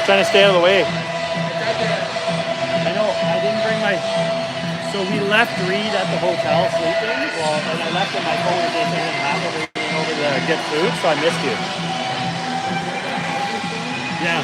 Trying to stay out of the way. I know, I didn't bring my... So we left Reed at the hotel sleeping. Well, and I left him my phone in case I didn't have it. We went over to get food, so I missed you. Yeah.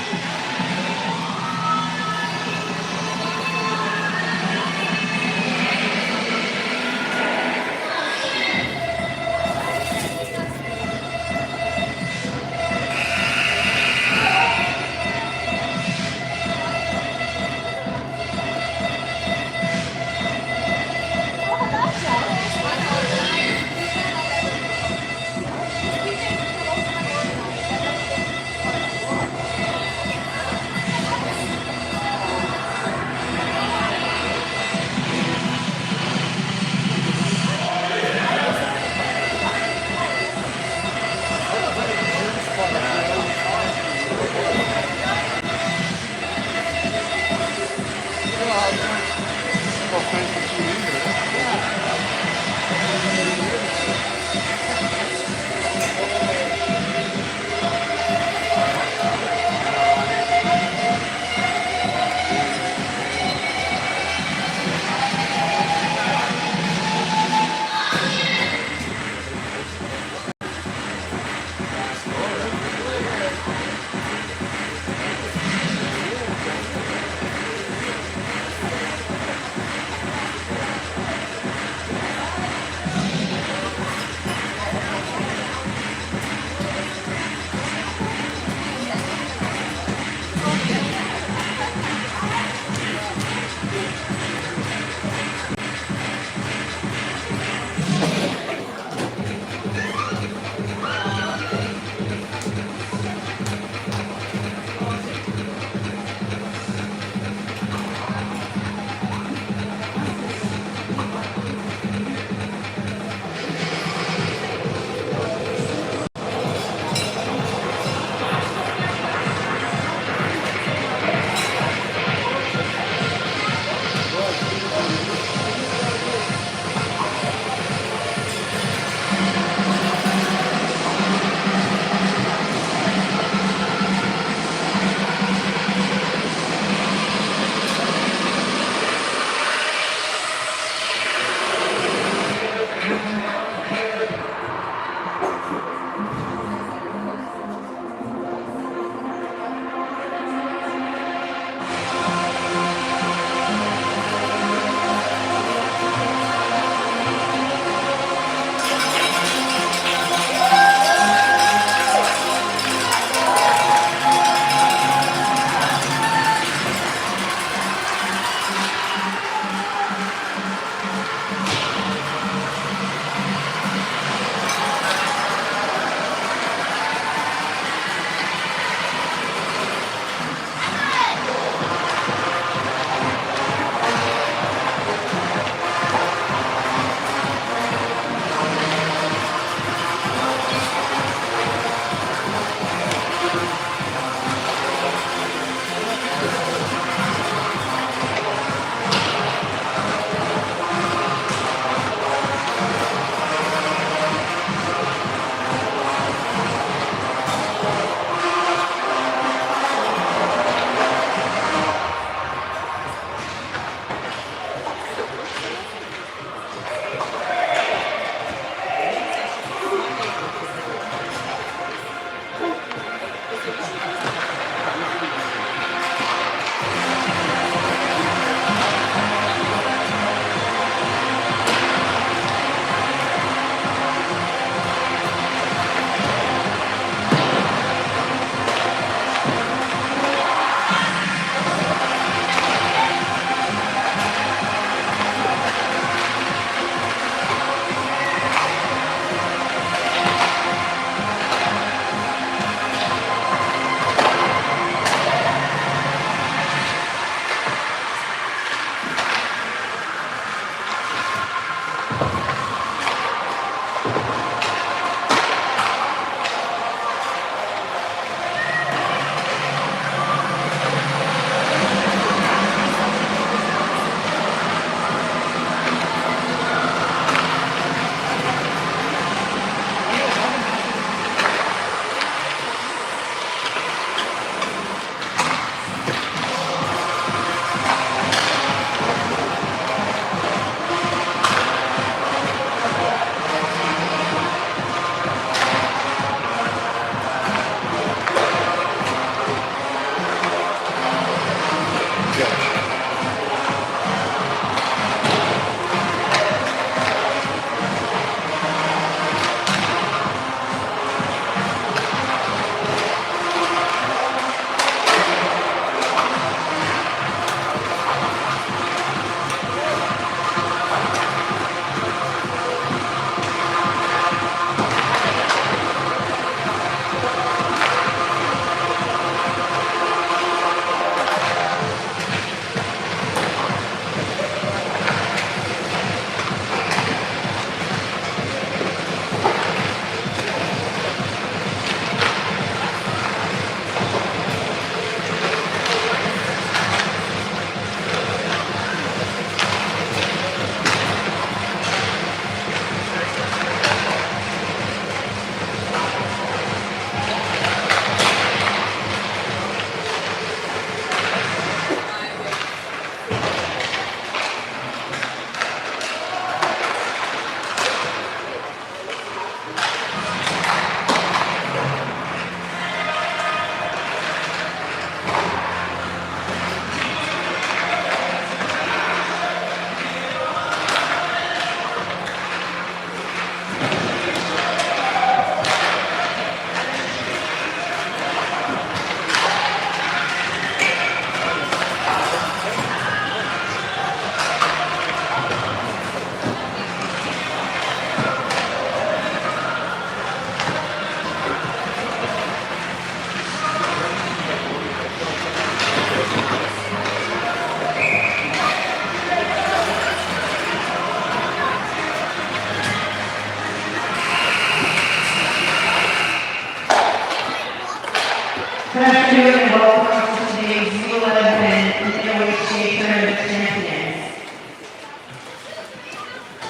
afternoon and welcome to today's U11 NOHA Tournament Champions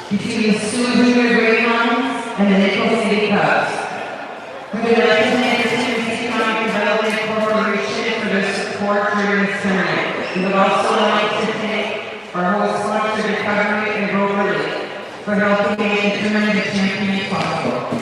between the Sioux Junior Greyhounds and the Nickel City Cubs. We would like to thank the Tennessee Economic Development Corporation for their support during this tournament. We would also like to thank our host sponsor, Recovery and Grow Relief, for helping make the Tournament of Champions possible.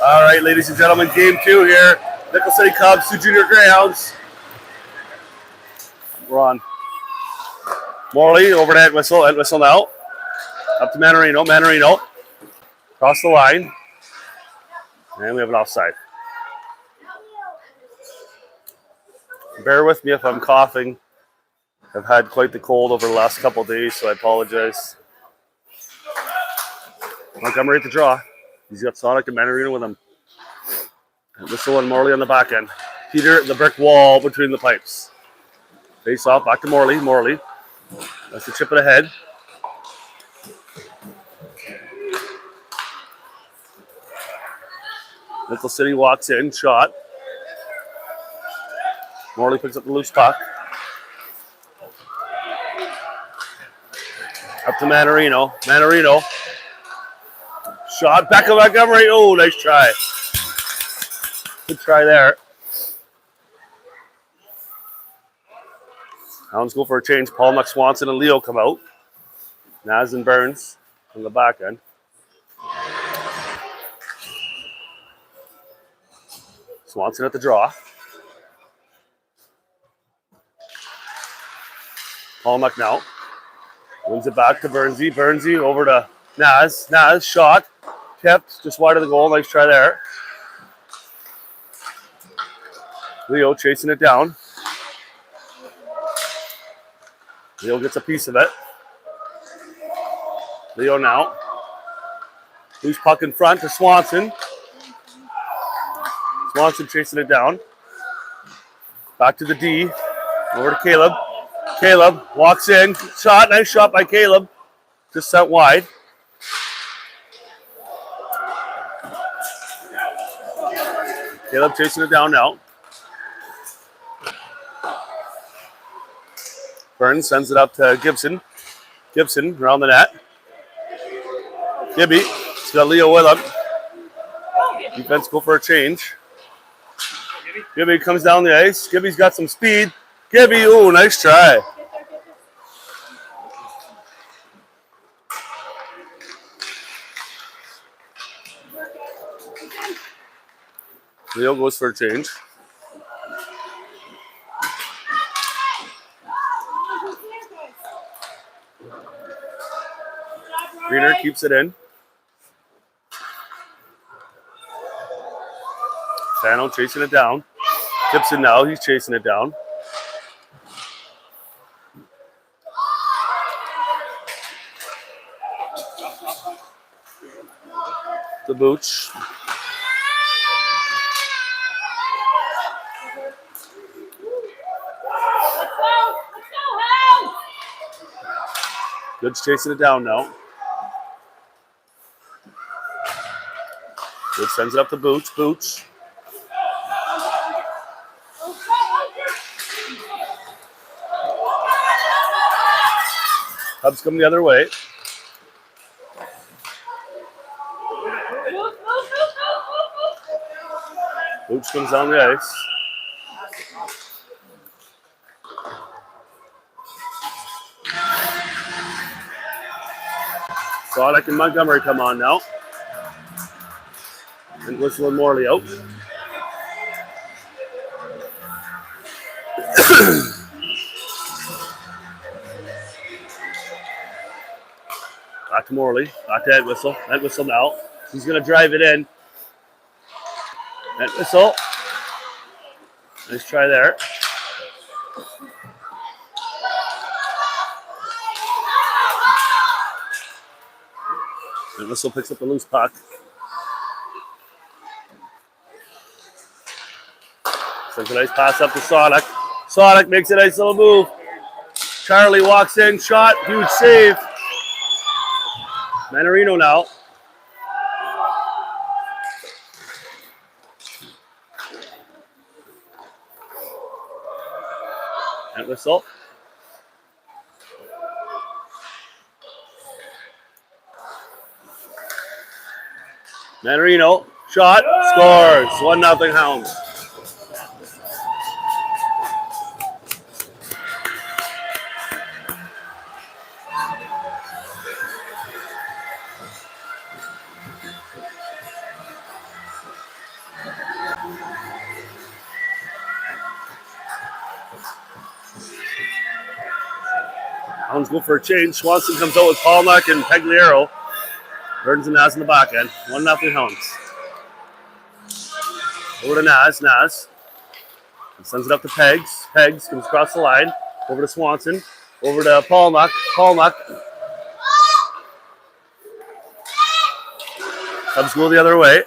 All right, ladies and gentlemen, game 2 here. Nickel City Cubs, Sioux Junior Greyhounds. We're on. Morley over to head whistle now. Up to Manarino. Across the line. And we have an offside. Bear with me if I'm coughing. I've had quite the cold over the last couple of days, so I apologize. Montgomery at the draw. He's got Sonic and Manarino with him. Whistle and Morley on the back end. Peter at the brick wall between the pipes. Face off, back to Morley. That's the chip it ahead. Nickel City walks in, shot. Morley picks up the loose puck. Up to Manarino. Shot, back of Montgomery. Oh, nice try. Good try there. Hounds go for a change. Paul McSwanson and Leo come out. Naz and Burns from the back end. Swanson at the draw. Paul McNow wins it back to Burnsy. Burnsy over to Naz. Naz shot. Tipped just wide of the goal. Nice try there. Leo chasing it down. Leo gets a piece of it. Leo now. Loose puck in front to Swanson. Swanson chasing it down. Back to the D. Over to Caleb. Caleb walks in. Shot. Nice shot by Caleb. Just sent wide. Caleb chasing it down now. Burns sends it up to Gibson. Gibson around the net. Gibby. He's got Leo with him. Defense go for a change. Gibby comes down the ice. Gibby's got some speed. Gibby, ooh, nice try. Leo goes for a change. Greener keeps it in. Fano chasing it down. Gibson now, he's chasing it down. The Booch. Goods chasing it down now. Good sends it up to Booch. Booch. Cubs come the other way. Hooch comes down the ice. Sonic and Montgomery come on now. And Whistle and Morley out. Back to Morley. Back to Entwistle. Entwistle now. He's going to drive it in. Entwistle. Nice try there. Entwistle picks up the loose puck. Sends a nice pass up to Sonic. Sonic makes a nice little move. Charlie walks in. Shot. Huge save. Manarino now. Entwistle. Manarino. Shot. Scores. 1-0 Hounds. Hounds go for a change. Swanson comes out with Paulnuck and Pegliero. Burns and Naz in the back end. 1-0 Hounds. Over to Naz. Naz. He sends it up to Pegs. Pegs comes across the line. Over to Swanson. Over to Paulnuck. Paulnuck. Cubs go the other way.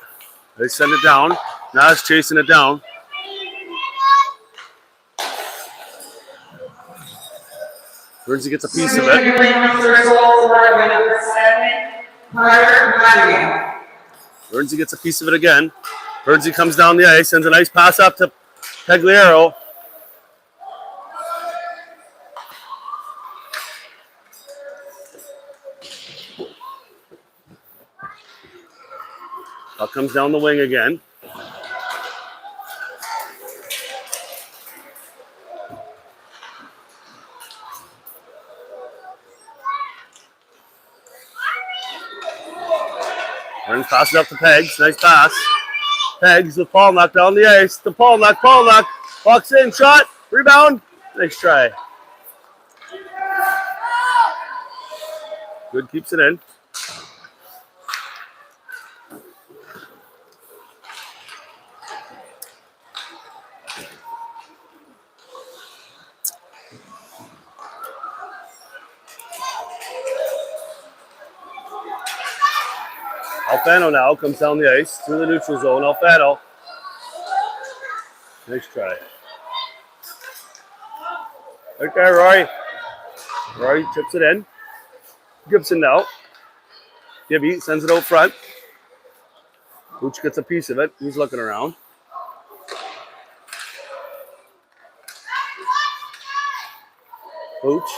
They send it down. Naz chasing it down. Burnsy gets a piece of it. Burnsy gets a piece of it again. Burnsy comes down the ice, sends a nice pass up to Pegliero. Puck comes down the wing again. Burns passes up to Pegs. Nice pass. Pegs with Paulnuck down the ice. To Paulnuck. Paulnuck walks in. Shot. Rebound. Nice try. Good keeps it in. Alfano now comes down the ice through the neutral zone. Alfano. Nice try. Right there, Rory. Rory chips it in. Gibson now. Gibby sends it out front. Hooch gets a piece of it. He's looking around. Hooch.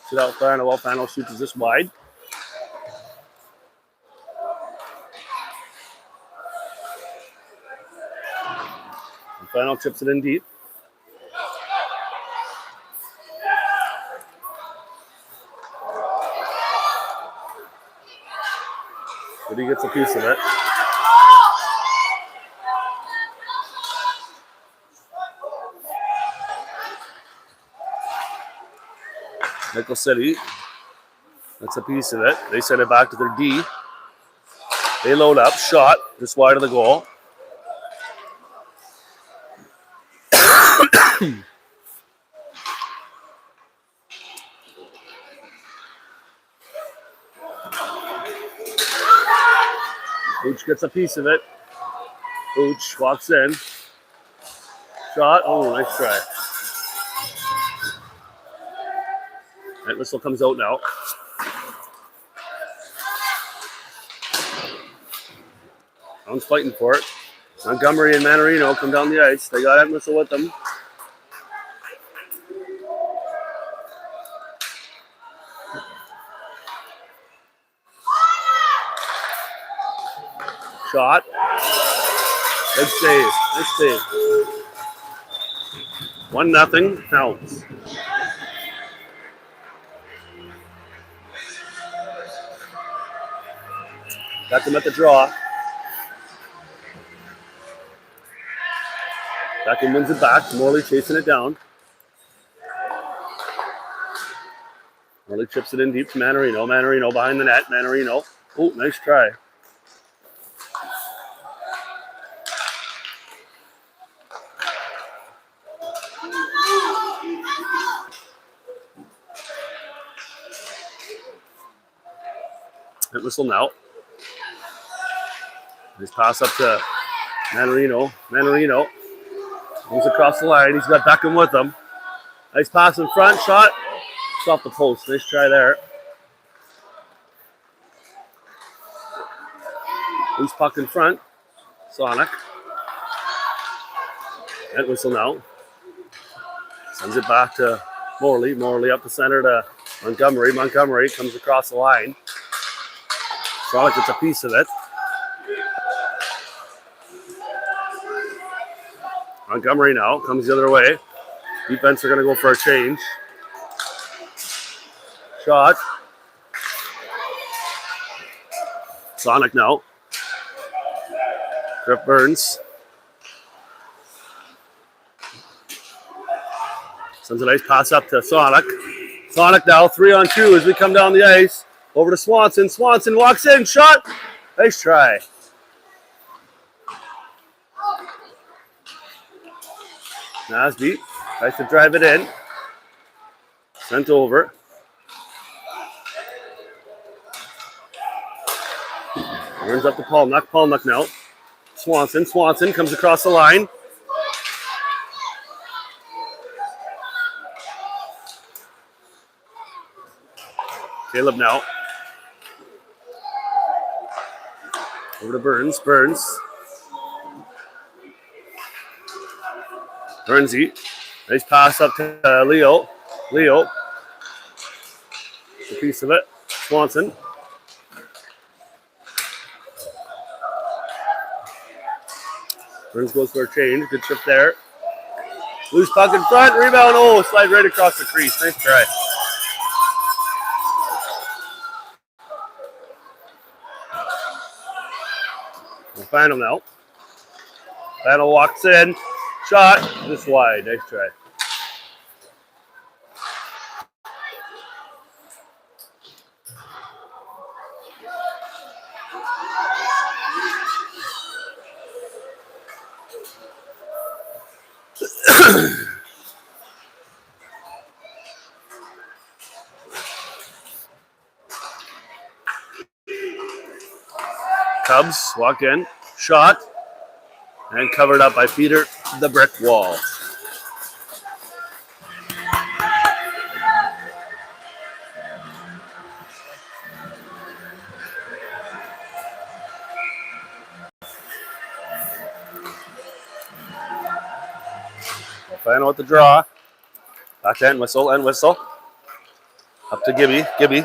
Sit out Alfano. Alfano shoots this wide. Alfano chips it in deep. But he gets a piece of it. Nickel City. That's a piece of it. They send it back to their D. They load up. Shot just wide of the goal. Hooch gets a piece of it. Hooch walks in. Shot. Oh, nice try. That whistle comes out now. Hounds fighting for it. Montgomery and Manarino come down the ice. They got that whistle with them. Shot. Good save. Nice save. 1-0. Counts. Got them at the draw. Beckham wins it back. Morley chasing it down. Morley chips it in deep to Manarino. Manarino behind the net. Manarino. Oh, nice try. Hit whistle now. Nice pass up to Manarino. Manarino moves across the line. He's got Beckham with him. Nice pass in front. Shot. It's off the post. Nice try there. Loose puck in front. Sonic. Hit whistle now. Sends it back to Morley. Morley up the center to Montgomery. Montgomery comes across the line. Sonic gets a piece of it. Montgomery now comes the other way. Defense are going to go for a change. Shot. Sonic now. Grip Burns. Sends a nice pass up to Sonic. Sonic now 3-on-2 as we come down the ice. Over to Swanson. Swanson walks in. Shot. Nice try. Nasby tries to drive it in. Sent over. Turns up to Paulnuck. Paulnuck now. Swanson. Swanson comes across the line. Caleb now. Over to Burns. Burns. Burnsy. Nice pass up to Leo. Leo. A piece of it. Swanson. Burns goes for a change. Good trip there. Loose puck in front. Rebound. Oh, slide right across the crease. Nice try. Final now. Final walks in. Shot. Just wide. Nice try. Cubs walk in. Shot. And covered up by Peter, the brick wall. Final with the draw. Back to end whistle. Up to Gibby. Gibby.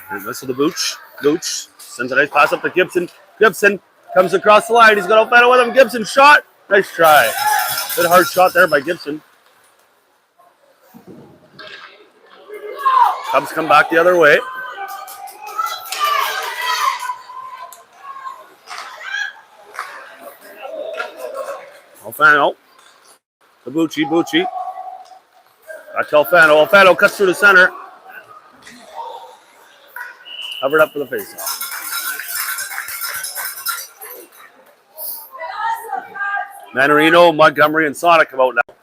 And whistle to Booch. Booch sends a nice pass up to Gibson. Gibson comes across the line. He's got a final with him. Gibson shot. Nice try. Good hard shot there by Gibson. Cubs come back the other way. Alfano. To Bucci. Bucci. Back to Alfano. Alfano cuts through the center. Covered up for the faceoff. Manarino, Montgomery, and Sonic come out now.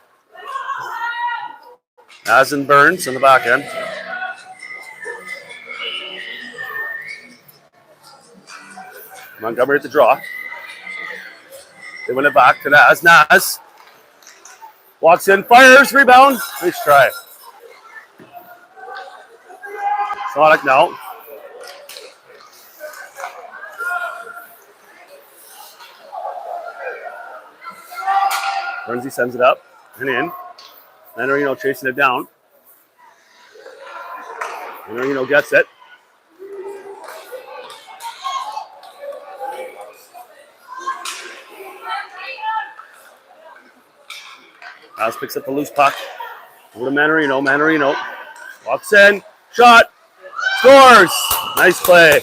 As in Burns in the back end. Montgomery at the draw. They win it back to Naz. Naz walks in, fires, rebound. Nice try. Sonic now. Burnsy sends it up and in. Manarino chasing it down. Marino gets it. House picks up the loose puck. Over to Manarino. Manarino walks in. Shot. Scores. Nice play.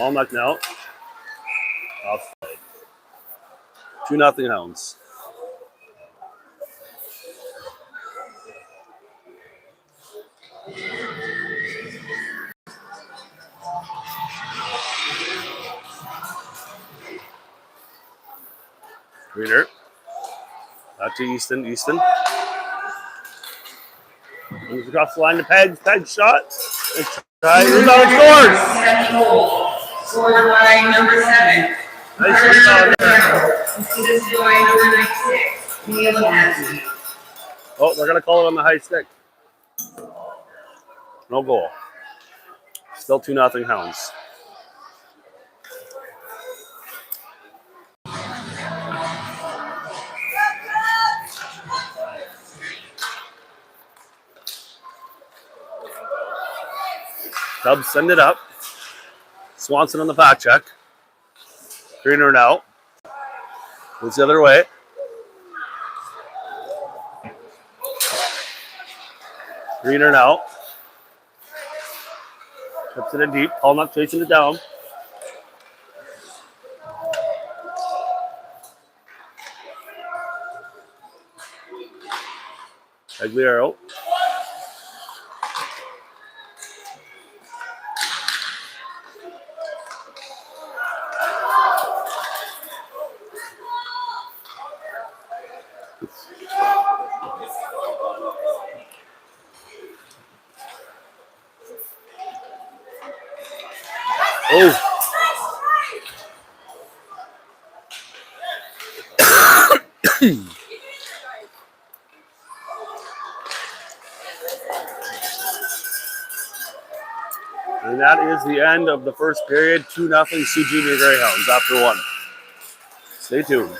All knocked out. Offside. 2-0 Hounds. Reader. Back to Easton. Easton. Moves across the line to Pegs. Pegs shot. It's tied. Rebound scores. Second goal. Scored by number 7. Nice rebound there. Assisted by number 96. Neil Matthews. Oh, they're going to call it on the high stick. No goal. Still 2-0 Hounds. Cubs send it up. Swanson on the back check. Greener now. Moves the other way. Greener now. Puts it in deep. Paul not chasing it down. Aguilera. Oh. And that is the end of the first period. 2-0 CG Greyhounds after one. Stay tuned.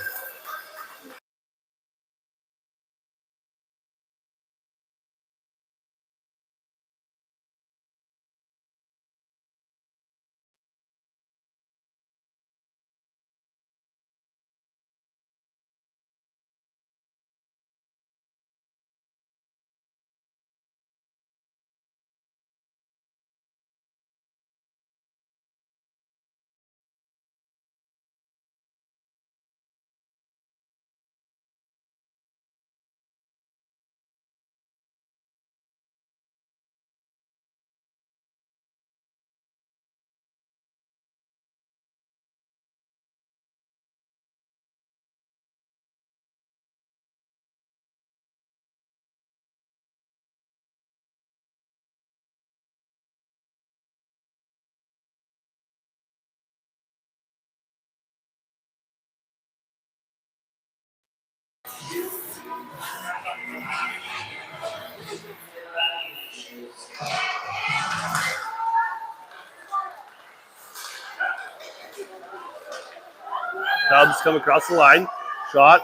Cubs come across the line. Shot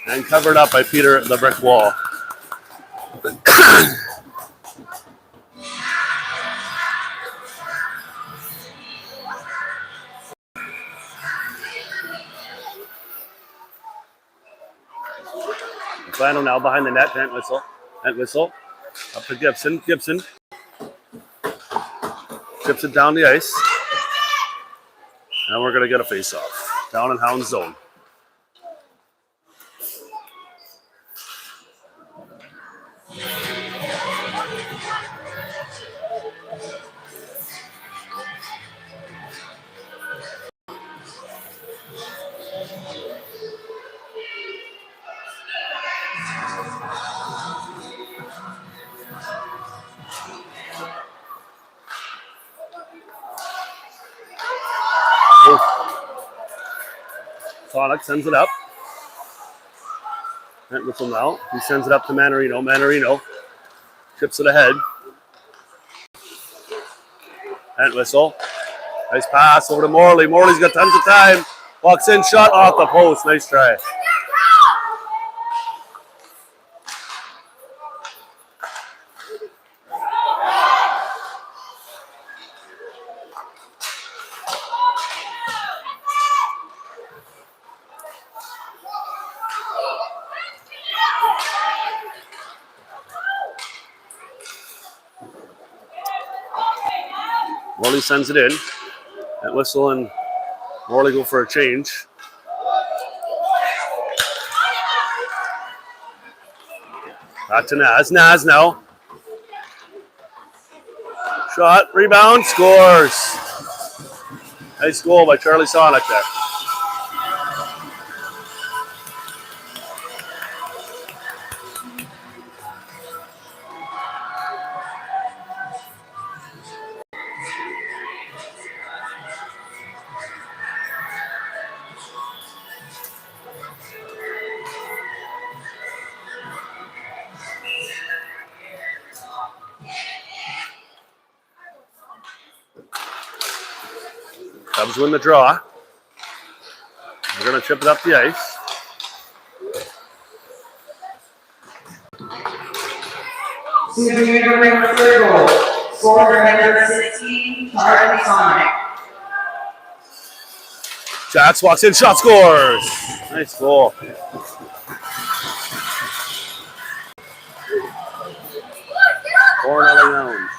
and covered up by Peter at the brick wall. Final now behind the net. Net whistle. Net whistle. Up to Gibson. Gibson chips it down the ice. And we're going to get a face-off. Down in Hound zone. Sonic sends it up. And whistle now. He sends it up to Manarino. Manarino chips it ahead. And whistle. Nice pass over to Morley. Morley's got tons of time. Walks in, shot off the post. Nice try. Morley sends it in. And whistle and Morley go for a change. Back to Naz. Naz now. Shot, rebound, scores. Nice goal by Charlie Sonic there. Cubs win the draw. We're going to chip it up the ice. Senior number 3 goal. Scorer number 16, Charlie Sonic. Jacks walks in, shot, scores. Nice goal. Corner down.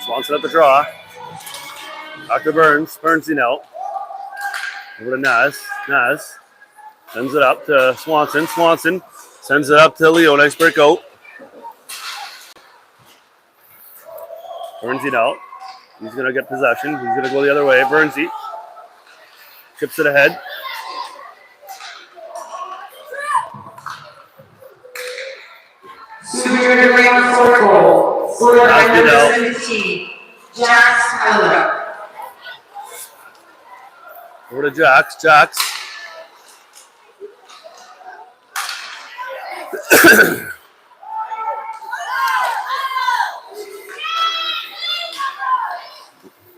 Swanson at the draw. Back to Burns. Burns out. Over to Naz. Naz sends it up to Swanson. Swanson sends it up to Leo. Nice break out. Burns out. He's going to get possession. He's going to go the other way. Burnsy chips it ahead. Superior number 4 goal. Scorer number 17, Jax Tyler. Over to Jax. Jax.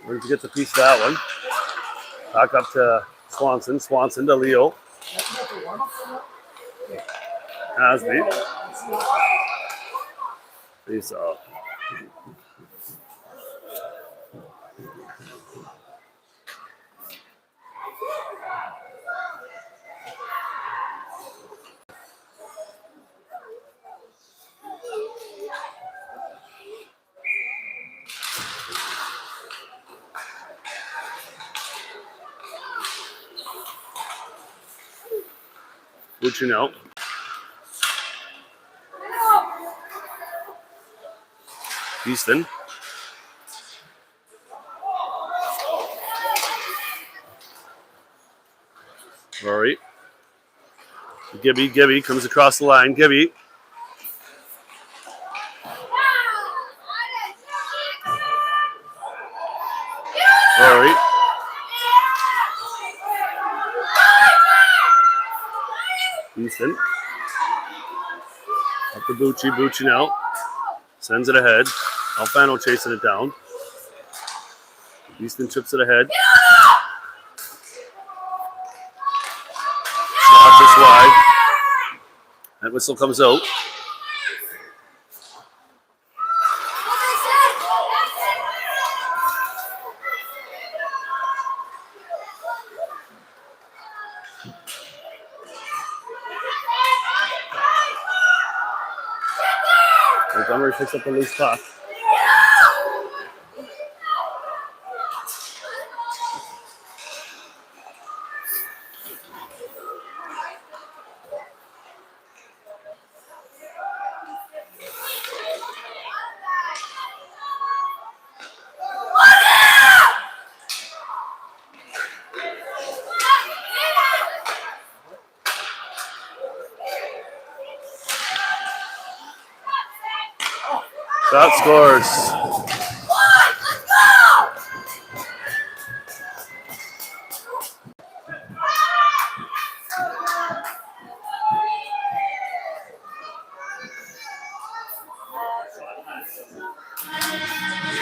Burns gets a piece of that one. Back up to Swanson. Swanson to Leo. Asby. Face off. Reaching out. Easton. Rory. Gibby comes across the line. Gibby. Rory. Easton. Up to Bucci. Bucci now. Sends it ahead. Alfano chasing it down. Easton chips it ahead. Shot just wide. That whistle comes out. Montgomery picks up the loose puck. Shot scores.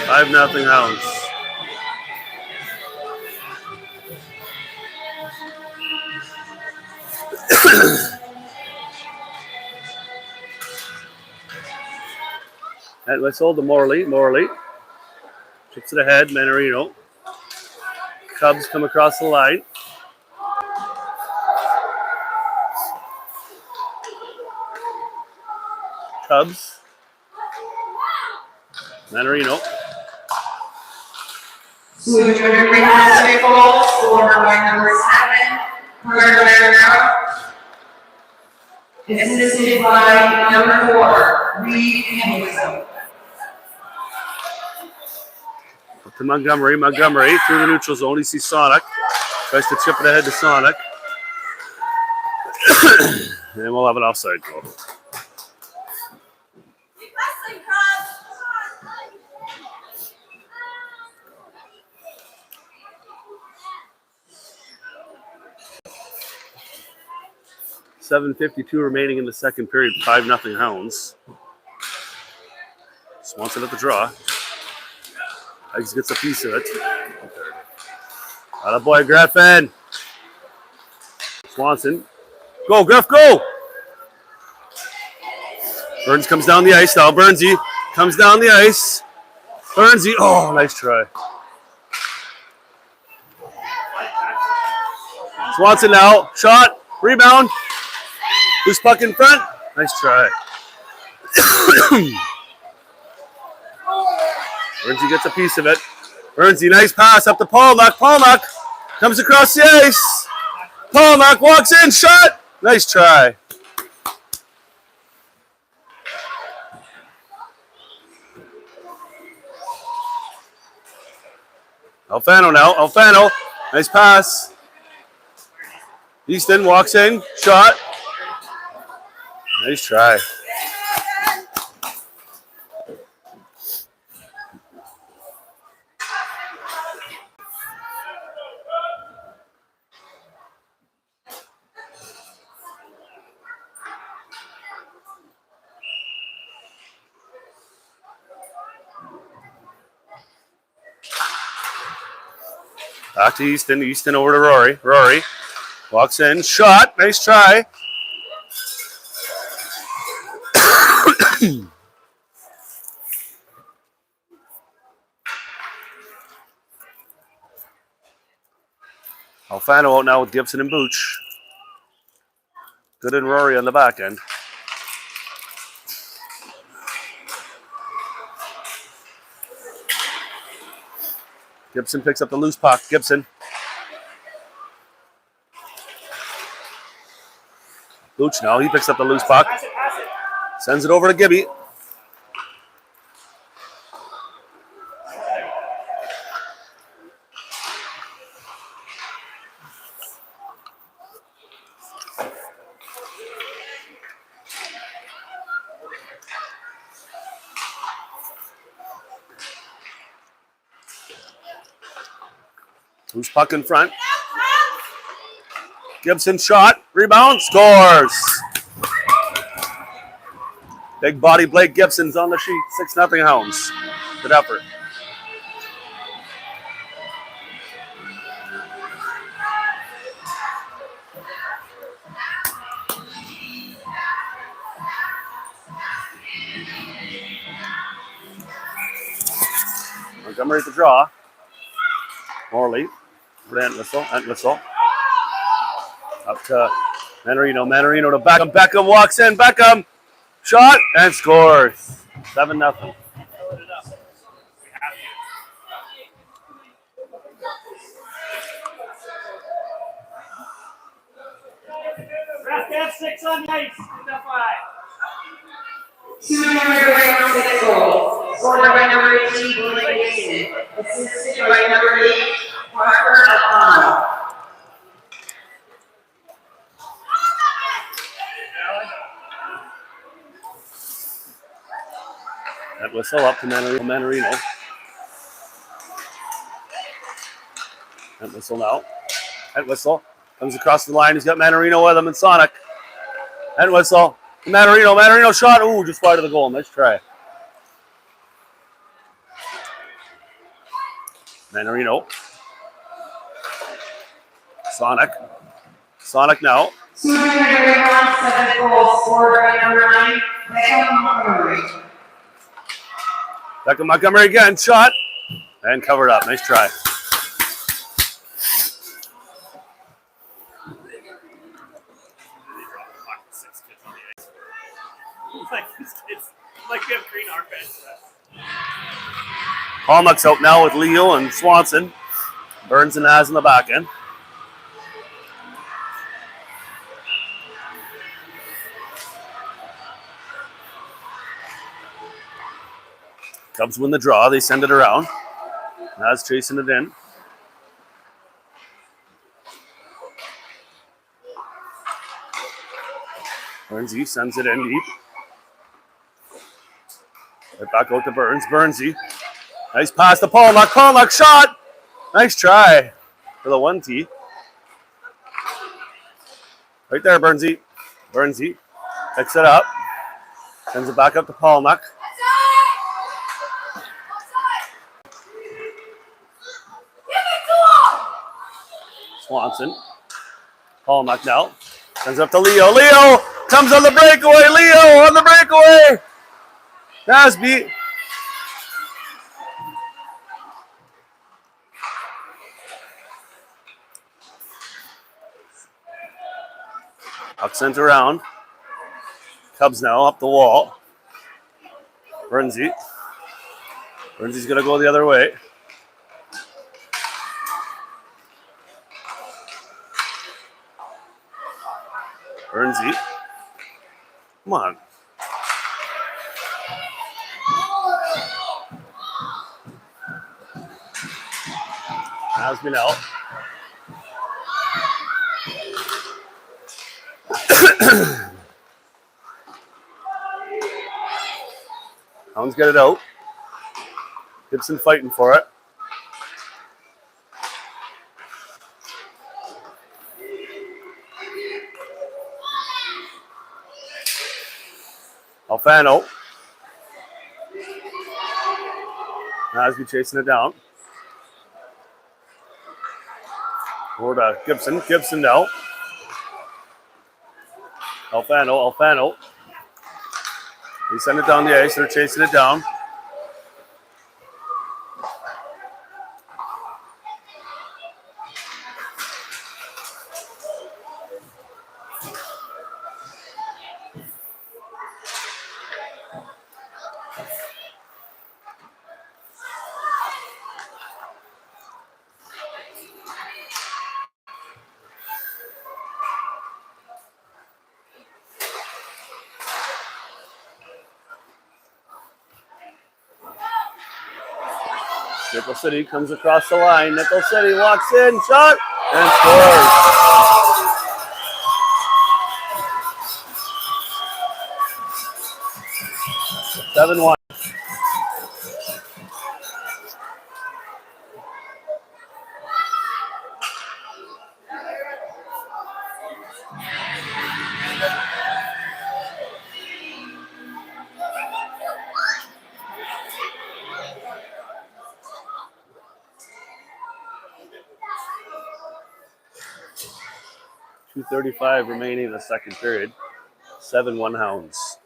Five nothing Hounds. And whistle to Morley. Morley chips it ahead. Manarino. Cubs come across the line. Cubs. Manarino. Switch over Pacific goal, scored by number 7, Carter. Assisted by number 4, Reed Henderson. To Montgomery. Montgomery through the neutral zone. He sees Sonic. Tries to chip it ahead to Sonic. And we'll have an offside goal. .752 remaining in the second period. 5-0 Hounds. Swanson at the draw. Eggs gets a piece of it. Atta boy, Griffin. Swanson. Go, Griff, go! Burns comes down the ice now. Burnsy comes down the ice. Burnsy. Oh, nice try. Swanson now. Shot. Rebound. Loose puck in front. Nice try. Burnsy gets a piece of it. Burnsy, nice pass up to Paulnuck. Paulnuck comes across the ice. Paulnuck walks in. Shot. Nice try. Alfano now. Alfano. Nice pass. Easton walks in. Shot. Nice try. Back to Easton. Easton over to Rory. Rory walks in. Shot. Nice try. Alfano out now with Gibson and Booch. Good and Rory on the back end. Gibson picks up the loose puck. Gibson. Booch now. He picks up the loose puck. Sends it over to Gibby. Loose puck in front. Gibson shot. Rebound. Scores. Big body Blake Gibson's on the sheet. 6-0 Hounds. Good effort. Montgomery at the draw. Morley. Entwistle. Up to Manarino. Manarino to Beckham. Beckham walks in. Beckham. Shot and scores. 7-0. Ref, 6 on the ice. 2 number 6 goal, scored by number 18, Blake Mason. Assisted by number 8, Parker Alfano. That whistle up to Manarino. That whistle now. That whistle comes across the line. He's got Manarino with him and Sonic. That whistle. Manarino shot. Ooh, just wide of the goal. Nice try. Manarino. Sonic now. Montgomery round 7 goals scored by number 9, Beckham Montgomery. Beckham Montgomery again. Shot. And covered up. Nice try. Like we have green armbands. Palmuck's out now with Leo and Swanson. Burns and Naz in the back end. Cubs win the draw. They send it around. Naz chasing it in. Burnsy sends it in deep. Right back out to Burns. Burnsy. Nice pass to Palmuck. Palmuck shot. Nice try for the 1T. Right there, Burnsy. Burnsy picks it up. Sends it back up to Palmuck. Swanson. Palmuck now. Sends it up to Leo. Leo comes on the breakaway. Leo on the breakaway. Nasby. Puck sent around. Cubs now up the wall. Burnsy. Burnsy's going to go the other way. Burnsy. Come on. Has been out. Hounds get it out. Gibson fighting for it. Alfano. Nasby chasing it down. Over to Gibson. Gibson now. Alfano. They send it down the ice. They're chasing it down. Nickel City comes across the line. Nickel City walks in, shot, and scores. Seven one. .235 remaining in the second period. 7-1 Hounds.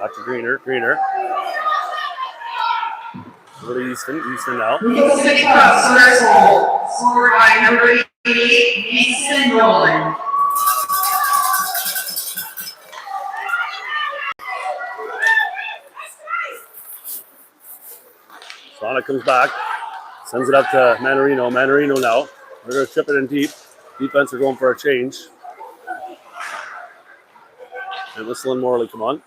Back to Greener. Over to Easton now. Nickel City Cubs first goal scored by number 88, Mason Nolan. Sonic comes back. Sends it up to Manarino. Manarino now. They're going to chip it in deep. Defense are going for a change. And Whistle and Morley come on.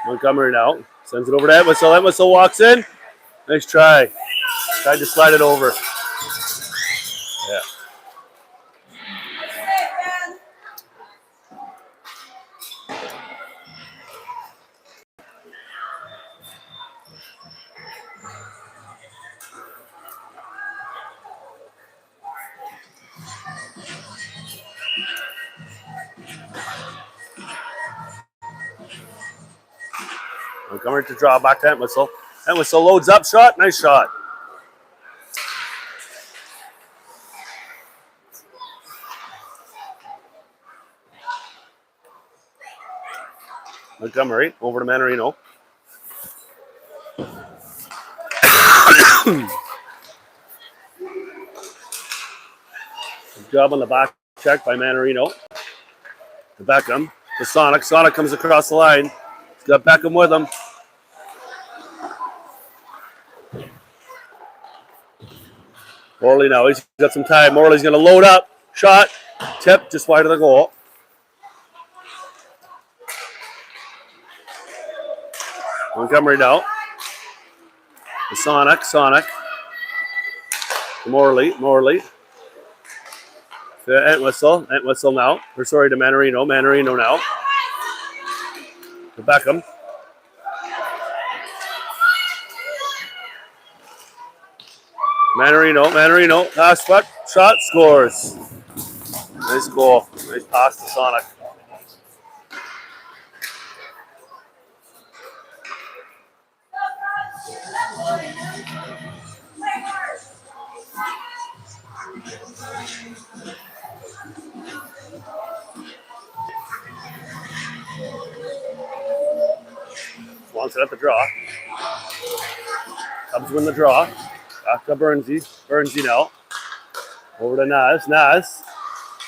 Montgomery now. Sends it over to Entwistle. Entwistle walks in. Nice try. Tried to slide it over. Yeah. Montgomery to draw back to Entwistle. Entwistle loads up, shot, nice shot. Montgomery over to Manarino. Good job on the back check by Manarino. To Beckham. To Sonic. Sonic comes across the line. He's got Beckham with him. Morley now. He's got some time. Morley's going to load up. Shot. Tip just wide of the goal. Montgomery now. To Sonic. Sonic. To Morley. Morley. To Entwistle. Entwistle now. Or sorry, to Manarino. Manarino now. To Beckham. Manarino. Manarino. Pass shot. Scores. Nice goal. Nice pass to Sonic. Wants it at the draw. Cubs win the draw. Back to Bernsey. Bernsey now. Over to Naz. Naz.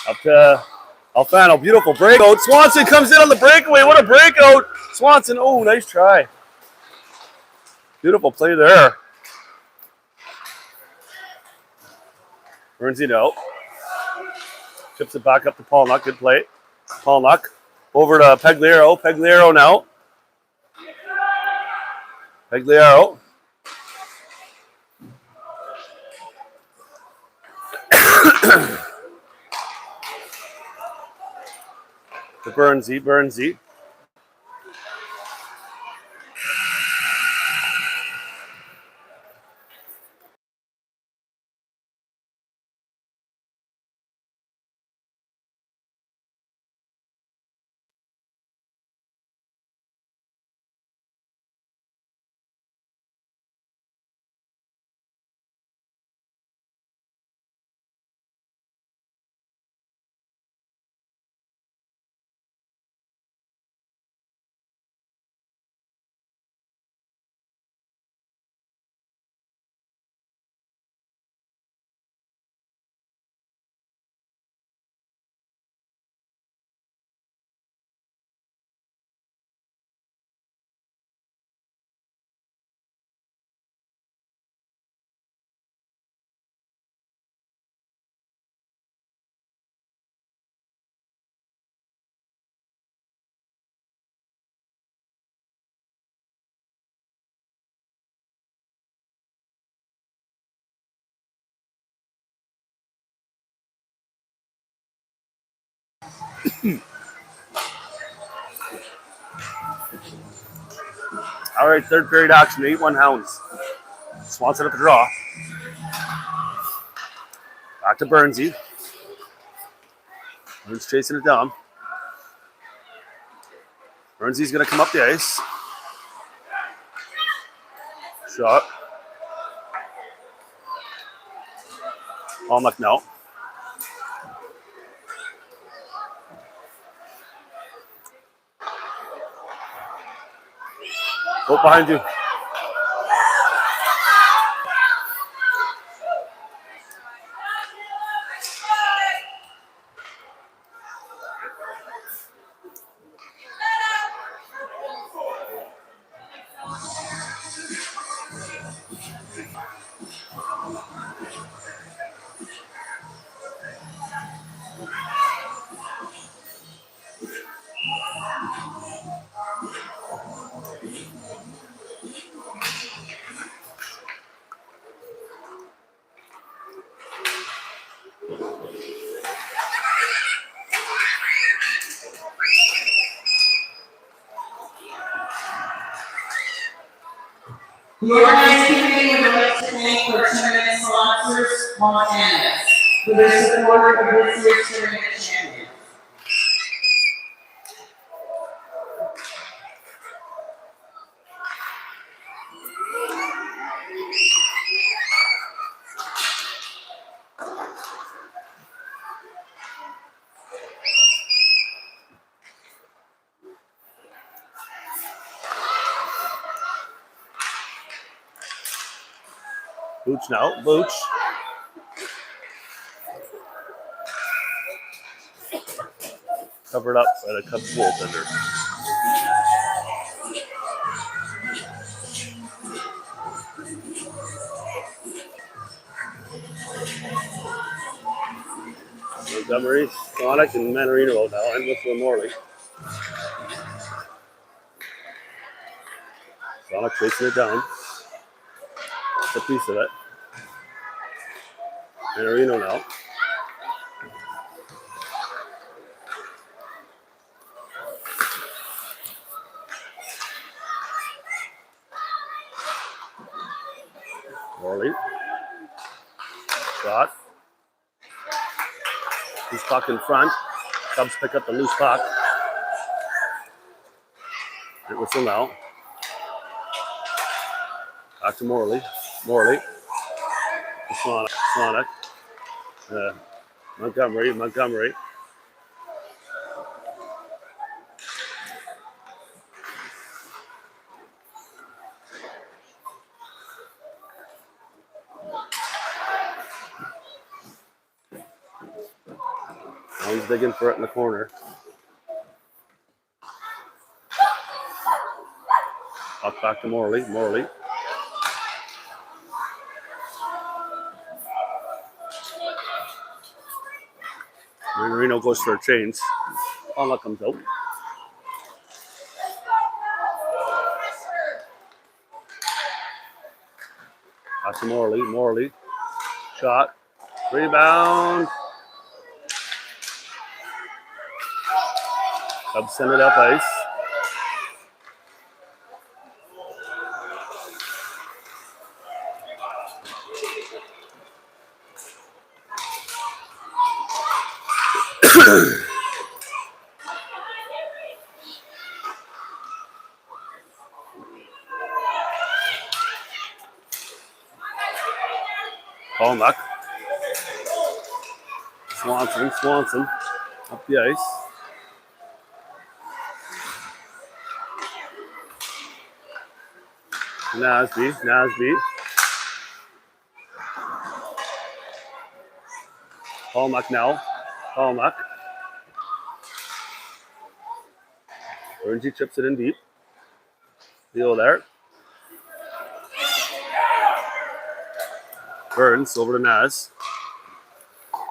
Up to Alfano. Beautiful breakout. Swanson comes in on the breakaway. What a breakout. Swanson. Oh, nice try. Beautiful play there. Bernsey now. Chips it back up to Paulnuck. Good play. Paulnuck. Over to Pegliero. Pegliero now. Pegliero. To Bernsey. Bernsey. All right, third period action. 8-1 Hounds. Swanson at the draw. Back to Bernsey. Burns chasing it down. Bernsey's going to come up the ice. Shot. Paulnuck now. Go behind you. The organizing committee would like to thank our tournament sponsors, Montana, for their support of this year's tournament champions. Booch now, Booch. Covered up by the Cubs goaltender. Montgomery, Sonic, and Manarino out now, and Whistler Morley. Sonic chasing it down. That's a piece of it. Manarino now. Morley. Shot. Loose puck in front. Cubs pick up the loose puck. It whistle now. Back to Morley. Morley. Sonic. Sonic. Montgomery. Montgomery. Now he's digging for it in the corner. Puck back to Morley. Morley. Marino goes for a change. Palma comes out. Back to Morley. Morley. Shot. Rebound. Cubs send it up ice. Palmack. Swanson up the ice. Nasby. Palmack now. Palmack. Orangey chips it in deep. Leo there. Burns over to Naz.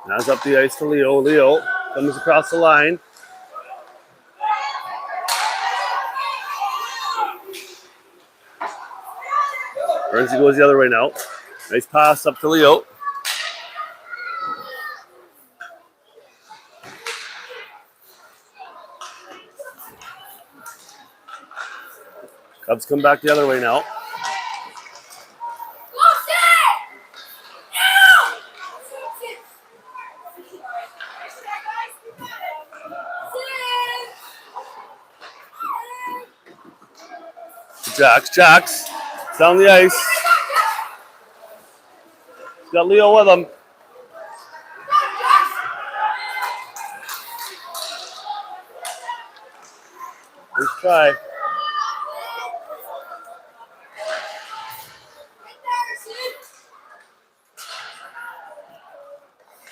Naz up the ice to Leo. Leo comes across the line. Burns goes the other way now. Nice pass up to Leo. Cubs come back the other way now. Jacks. Down the ice. He's got Leo with him. Let's try.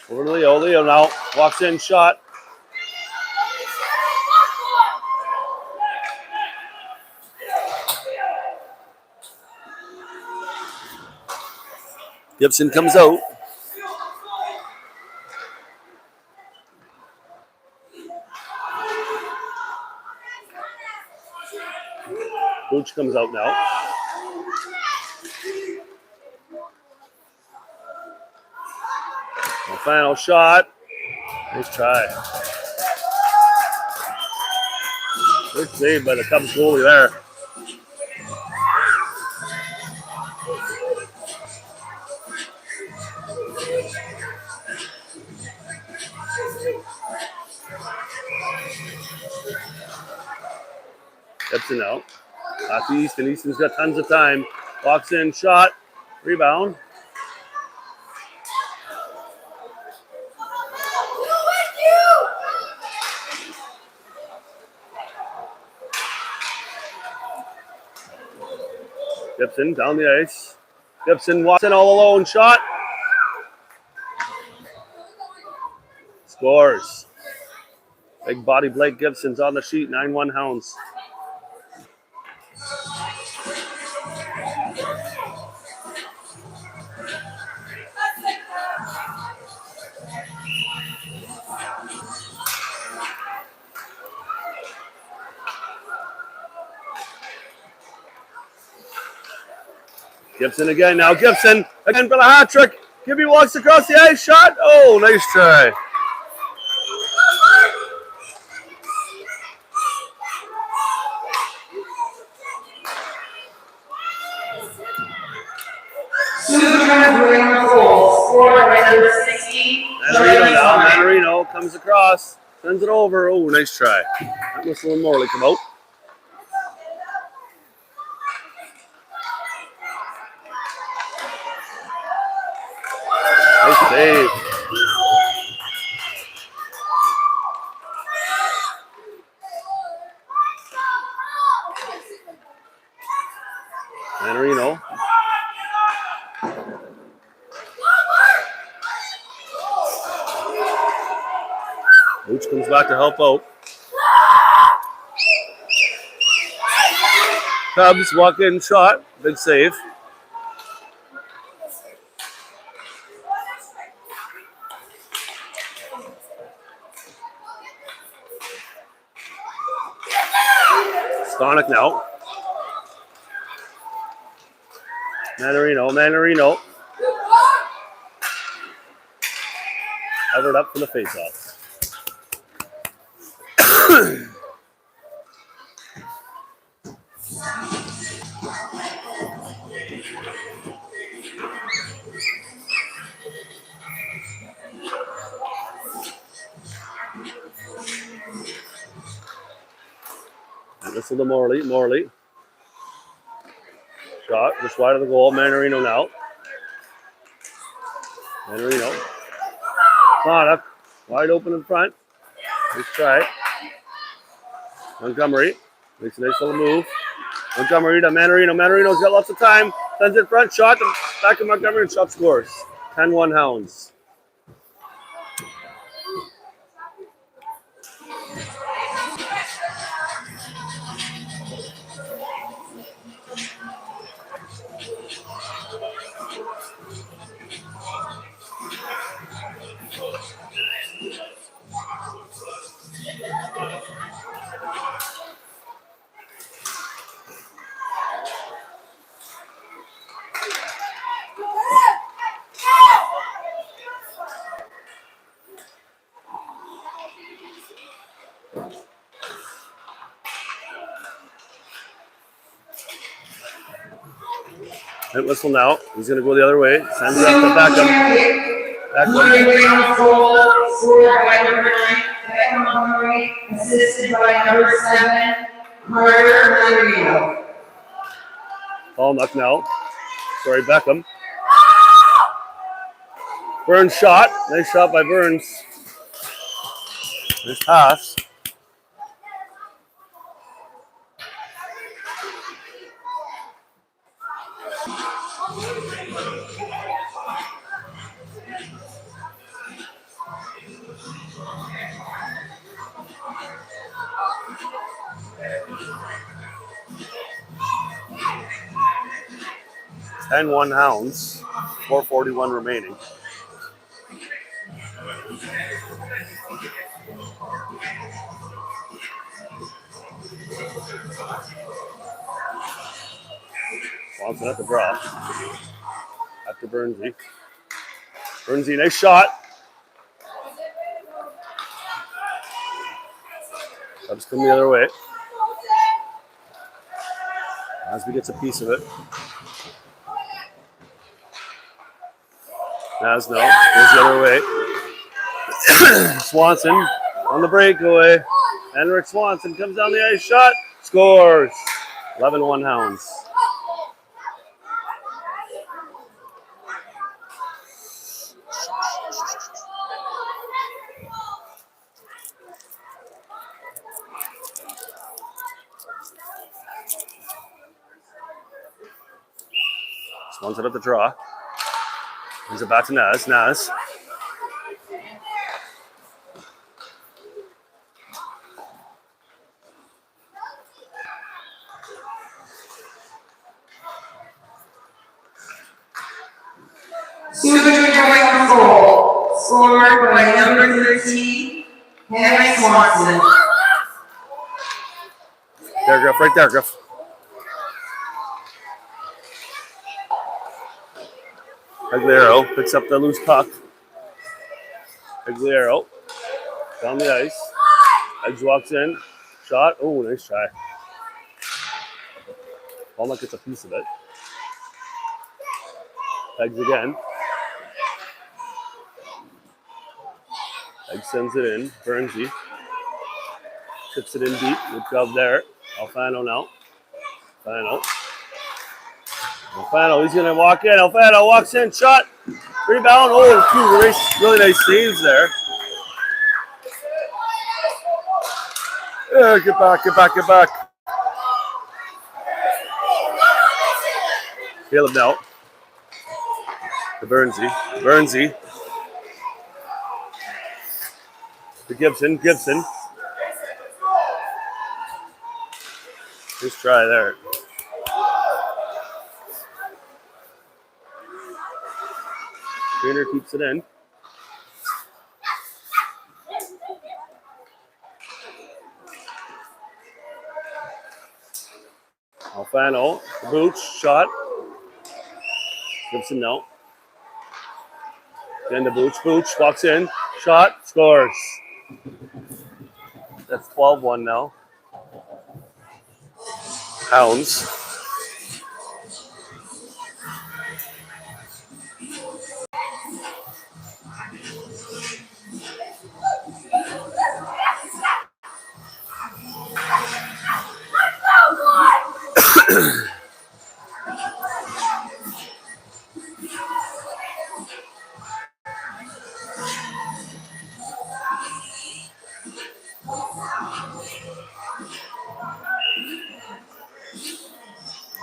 Over to Leo. Leo now walks in, shot. Gibson comes out. Booch comes out now. The final shot. Nice try. Good save by the Cubs goalie there. Gibson now. Back to Easton. Easton's got tons of time. Walks in, shot, rebound. Gibson down the ice. Gibson walks in all alone, shot. Scores. Big body Blake Gibson's on the sheet, 9-1 Hounds. Gibson again now. Gibson again for the hat trick. Gibby walks across the ice, shot. Oh, nice try. Manarino now. Manarino comes across, sends it over. Oh, nice try. That must have Morley come out. Nice save. Manarino. Luch comes back to help out. Cubs walk in, shot. Big save. Stonick now. Manarino. Covered up for the faceoff. And this is the Morley. Shot just wide of the goal. Manarino now. Stonick wide open in front. Nice try. Montgomery makes a nice little move. Montgomery to Manarino. Manarino's got lots of time. Sends it front. Shot to back of Montgomery and shot scores. 10-1 Hounds. Hit whistle now. He's going to go the other way. Sends it up to Beckham. Assisted by number 7, Carter Manarino. Palmuck now. Sorry, Beckham. Burns shot. Nice shot by Burns. Nice pass. And 1 Hounds, 4:41 remaining. Swanson at the draw. After Burnsy. Burnsy, nice shot. Cubs come the other way. Asby gets a piece of it. Nasno goes the other way. Swanson on the breakaway. Henrik Swanson comes down the ice, shot, Scores. 11-1 Hounds. Swans it at the draw. Brings it back to Naz. Naz. Super Junior goal, scored by number 13, Henry Swanson. There, Griff. Right there, Griff. Aguilera picks up the loose puck. Aguilera down the ice. Eggs walks in. Shot. Oh, nice try. Palmer gets a piece of it. Eggs again. Egg sends it in. Burnsy tips it in deep. Good job there. Alfano now. Alfano, he's going to walk in. Alfano walks in. Shot. Rebound. Oh, two really nice saves there. Yeah, get back. Caleb now. To Burnsy. To Gibson. Nice try there. Trainer keeps it in. Alfano, the Booch, shot. Gibson no. Then the Booch walks in, shot, scores. That's 12-1 now. Hounds.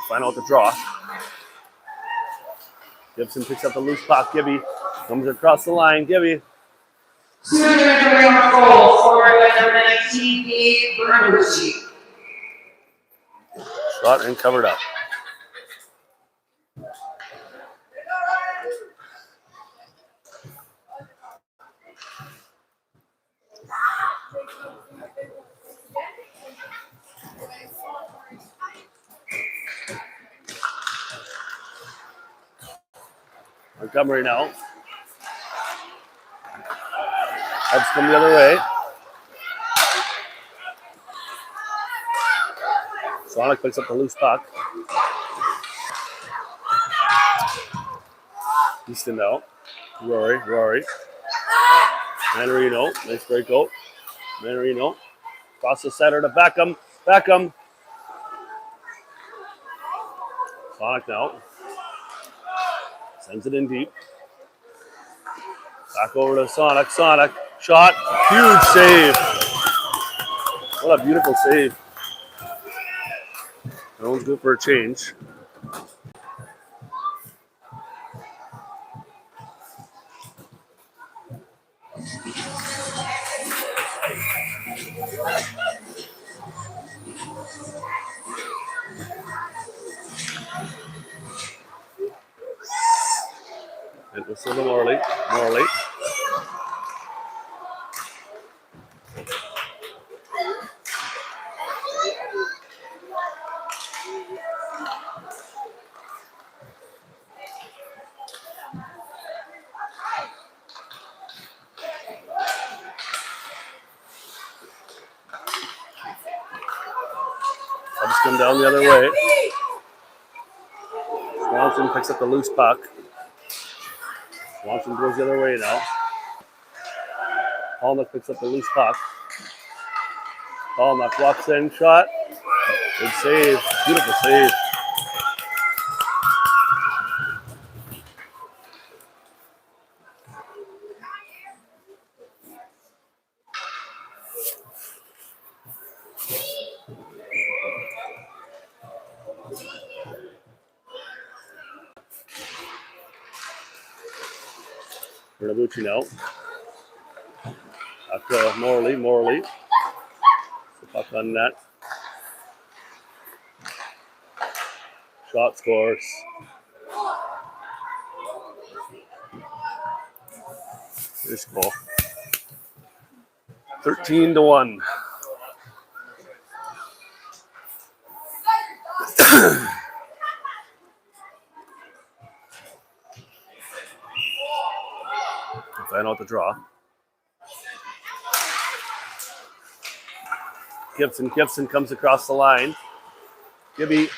Final at the draw. Gibson picks up the loose puck. Gibby comes across the line. Gibby. Super Junior goal, scored by number 19, Gabe Bernucci. Shot and covered up. Montgomery now. Heads come the other way. Sonic picks up the loose puck. Easton now. Rory. Manarino. Nice breakout. Manarino. Across the center to Beckham. Sonic now. Sends it in deep. Back over to Sonic. Shot. Huge save. What a beautiful save. No one's good for a change. It was to Morley. Cubs come down the other way. Swanson picks up the loose puck. Swanson goes the other way now. Hallmark picks up the loose puck. Hallmark walks in, shot. Good save. Beautiful save. Bernabucci now. Back to Morley. The puck on net. Shot scores. This goal. 13-1. Find out the draw. Gibson comes across the line. Gibby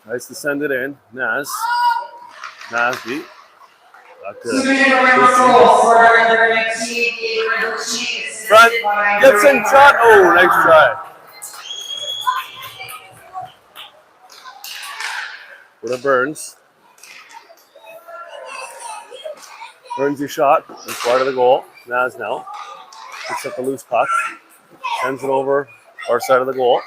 tries to send it in. Nasby. Back to front. Gibson shot. Oh, nice try. Go to Burns. Burns your shot. It's wide of the goal. Nas now. Picks up a loose puck. Sends it over our side of the goal.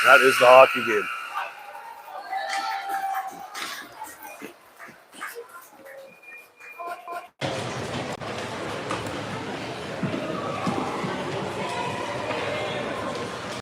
That is the hockey game.